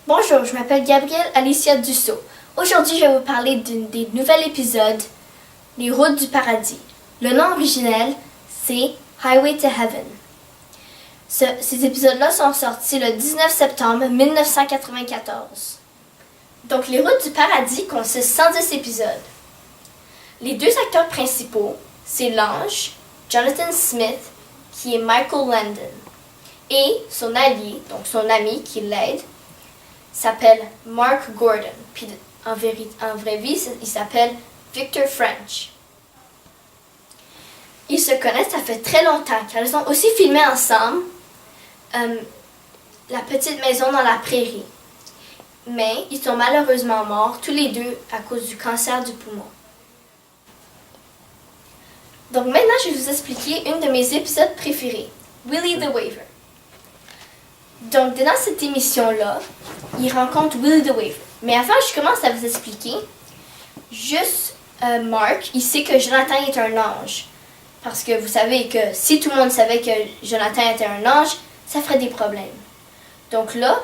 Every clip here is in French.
Bonjour, je m'appelle Gabrielle Alicia Dussault. Aujourd'hui, je vais vous parler des nouveaux épisodes Les Routes du Paradis. Le nom originel, c'est Highway to Heaven. Ces épisodes-là sont sortis le 19 septembre 1994. Donc, Les Routes du Paradis consistent en 110 épisodes. Les deux acteurs principaux, c'est l'ange, Jonathan Smith, qui est Michael Landon, et son allié, donc son ami qui l'aide, s'appelle Mark Gordon. Puis en vraie vie, il s'appelle Victor French. Ils se connaissent, ça fait très longtemps, car ils ont aussi filmé ensemble La petite maison dans la prairie. Mais ils sont malheureusement morts, tous les deux, à cause du cancer du poumon. Donc maintenant, je vais vous expliquer une de mes épisodes préférés, Willie the Waver. Donc, dans cette émission-là, il rencontre Willie the Waver. Mais avant que je commence à vous expliquer, juste Mark, il sait que Jonathan est un ange. Parce que vous savez que si tout le monde savait que Jonathan était un ange, ça ferait des problèmes. Donc là,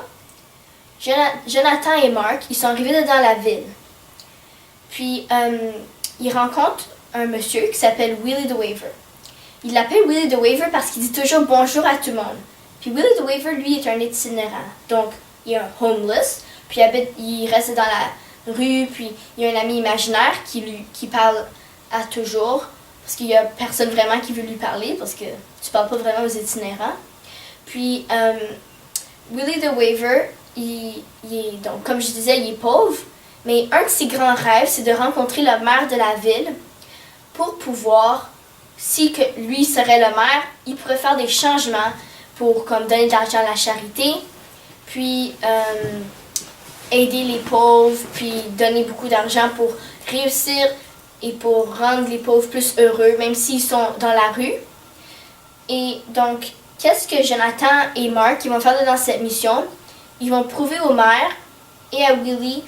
Jonathan et Mark, ils sont arrivés dans la ville. Puis, ils rencontrent un monsieur qui s'appelle Willie the Waver. Il l'appelle Willie the Waver parce qu'il dit toujours bonjour à tout le monde. Puis Willie the Waver, lui, est un itinérant. Donc, il est un homeless, puis il reste dans la rue, puis il y a un ami imaginaire qui parle à toujours, parce qu'il n'y a personne vraiment qui veut lui parler, parce que tu parles pas vraiment aux itinérants. Puis, Willie the Waver, donc, comme je disais, il est pauvre, mais un de ses grands rêves, c'est de rencontrer le maire de la ville pour pouvoir, si que lui serait le maire, il pourrait faire des changements pour comme donner de l'argent à la charité, puis aider les pauvres, puis donner beaucoup d'argent pour réussir et pour rendre les pauvres plus heureux, même s'ils sont dans la rue. Et donc, qu'est-ce que Jonathan et Mark ils vont faire dans cette mission? Ils vont prouver au maire et à Willie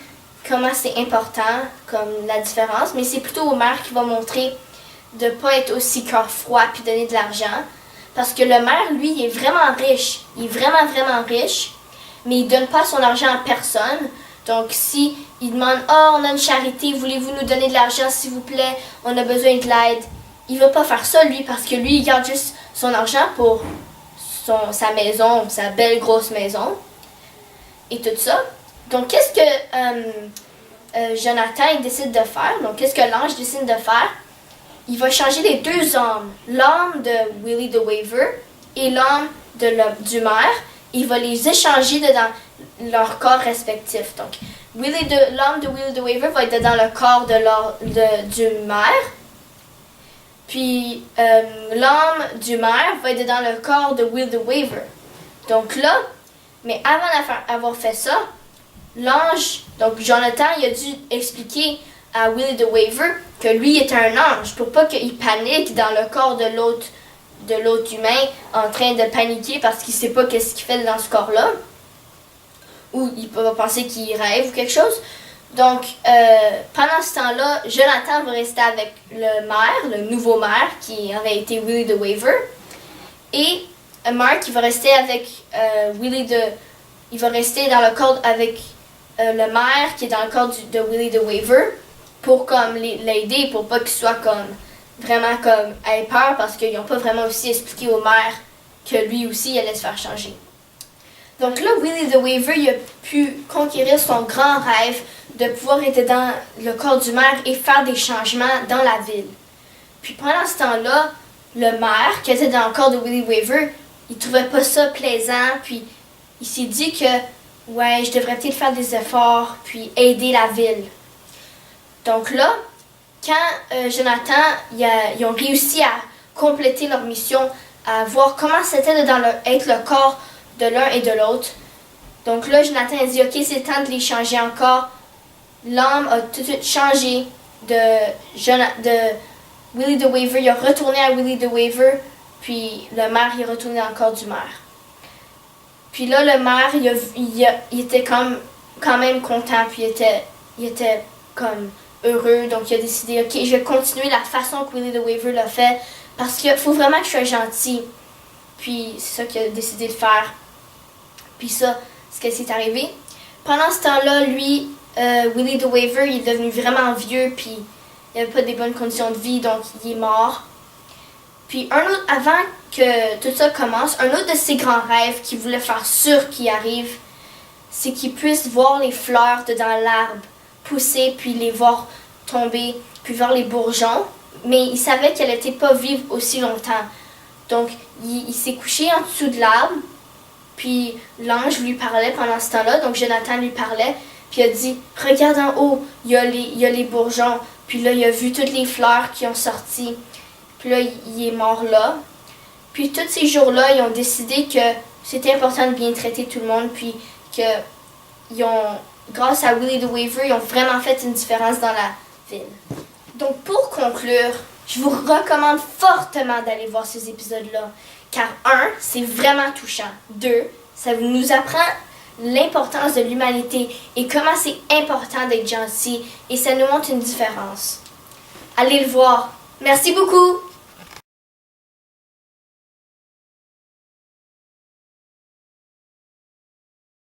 comment c'est important, comme la différence, mais c'est plutôt au maire qui va montrer de ne pas être aussi cœur froid puis donner de l'argent. Parce que le maire, lui, il est vraiment riche. Il est vraiment, vraiment riche. Mais il ne donne pas son argent à personne. Donc, si il demande « Oh, on a une charité, voulez-vous nous donner de l'argent, s'il vous plaît? On a besoin de l'aide. » Il ne va pas faire ça, lui, parce que lui, il garde juste son argent pour sa maison, sa belle grosse maison. Et tout ça. Donc, qu'est-ce que Jonathan il décide de faire? Donc, qu'est-ce que l'ange décide de faire? Il va changer les deux âmes, l'âme de Willie the Waver et l'âme du maire. Il va les échanger dans leur corps respectif. Donc, l'âme de Willie the Waver va être dans le corps du maire. Puis, l'âme du maire va être dans le corps de Willie the Waver. Donc là, mais avant d'avoir fait ça, l'ange, donc Jonathan, il a dû expliquer à Willie the Waver que lui est un ange pour pas qu'il panique dans le corps de l'autre humain en train de paniquer parce qu'il sait pas qu'est-ce qu'il fait dans ce corps-là, ou il va penser qu'il rêve ou quelque chose. Donc pendant ce temps-là, Jonathan va rester avec le maire, le nouveau maire qui avait été Willie the Waver, et Mark il va rester avec il va rester dans le corps avec le maire qui est dans le corps de Willie the Waver, pour comme l'aider, pour pas qu'il soit comme vraiment comme ait peur, parce qu'ils n'ont pas vraiment aussi expliqué au maire que lui aussi il allait se faire changer. Donc là, Willie the Waver il a pu conquérir son grand rêve de pouvoir être dans le corps du maire et faire des changements dans la ville. Puis pendant ce temps-là, le maire qui était dans le corps de Willie Waver, il trouvait pas ça plaisant, puis il s'est dit que ouais, je devrais peut-être faire des efforts puis aider la ville. Donc là, quand Jonathan, ils ont réussi à compléter leur mission, à voir comment c'était être le corps de l'un et de l'autre. Donc là, Jonathan a dit, ok, c'est le temps de les changer encore. L'âme a tout de suite changé de Willie the Waver. Il a retourné à Willie the Waver, puis le maire, il est retourné dans le corps du maire. Puis là, le maire, il était quand même content, puis il était comme heureux, donc il a décidé, ok, je vais continuer la façon que Willie the Waver l'a fait, parce qu'il faut vraiment que je sois gentil. Puis c'est ça qu'il a décidé de faire. Puis ça, c'est ce qui est arrivé. pendant ce temps-là, lui, Willie the Waver, il est devenu vraiment vieux, puis il n'avait pas des bonnes conditions de vie, donc il est mort. Puis avant que tout ça commence, un autre de ses grands rêves qu'il voulait faire sûr qu'il arrive, c'est qu'il puisse voir les fleurs dedans l'arbre pousser, puis les voir tomber, puis voir les bourgeons. Mais il savait qu'elle n'était pas vivre aussi longtemps. Donc, il s'est couché en dessous de l'arbre, puis l'ange lui parlait pendant ce temps-là. Donc, Jonathan lui parlait, puis il a dit « Regarde en haut, il y a les bourgeons. » Puis là, il a vu toutes les fleurs qui ont sorti. Puis là, il est mort là. Puis tous ces jours-là, ils ont décidé que c'était important de bien traiter tout le monde, puis que grâce à Willie the Waver, ils ont vraiment fait une différence dans la ville. Donc pour conclure, je vous recommande fortement d'aller voir ces épisodes-là, car 1, c'est vraiment touchant. 2, ça nous apprend l'importance de l'humanité et comment c'est important d'être gentil, et ça nous montre une différence. Allez le voir. Merci beaucoup!